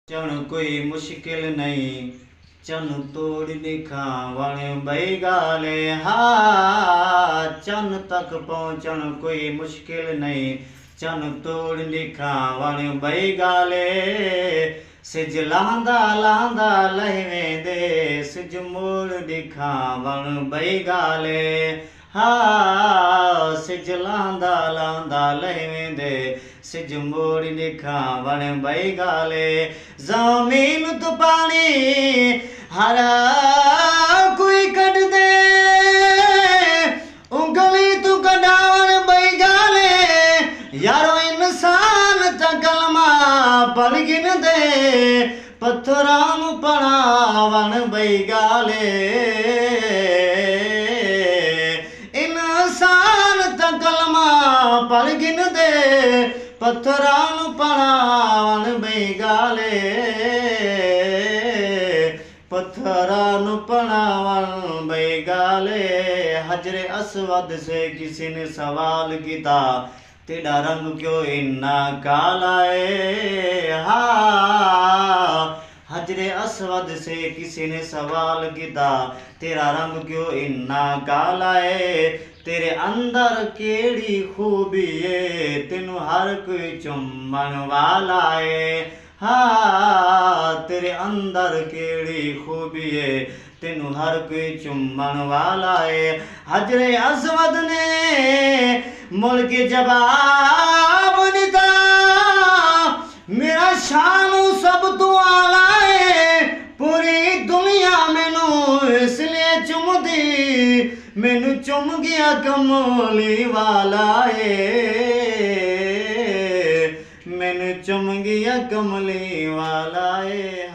चण कोई मुश्किल नहीं, चन तोड़ दिखावण बई गाले। चन तक पहुँचण कोई मुश्किल नहीं, चन तोड़ दिखावण बई गाले। सिज लहंदा लहंदा लही वेंदे, सिज मोड़ दिखावण बई गाले। सिज लहंदा लहंदा लही वेंदे, सिज मोड़ दिखावण बई गाले। ज़मीन तो पानी हर कोई कढ दे, उंगली तू कढावण बई गाले। यारो इंसान ता कलमा पढ़ गिन दे, पत्थरां नूं पढ़ावण बई गाले। इंसान ता कलमा पढ़ गिन दे, पत्थरां नूं पढ़ावण बई गाले। पत्थरां नूं पढ़ावण बई गाले। हजरे अस्वद से किसी ने सवाल किया, तेरा रंग क्यों इन्ना काला है। हजरे अस्वद से किसी ने सवाल किया, तेरा रंग क्यों इन्ना काला है। तेरे अंदर केड़ी खूबी है, तेनू हर कोई चुम्मण वाला है। तेरे अंदर केड़ी खूबी है, तेनू हर कोई चुम्मण वाला है। हजरे अस्वद ने मुड़ के जवाब दिता, मेरा शानू सब तो आला है। पूरी दुनिया मैनू इसलिए चुमदी, मैनू चुम गया कमली वाला है। मैनू चुम गया कमली वाला है।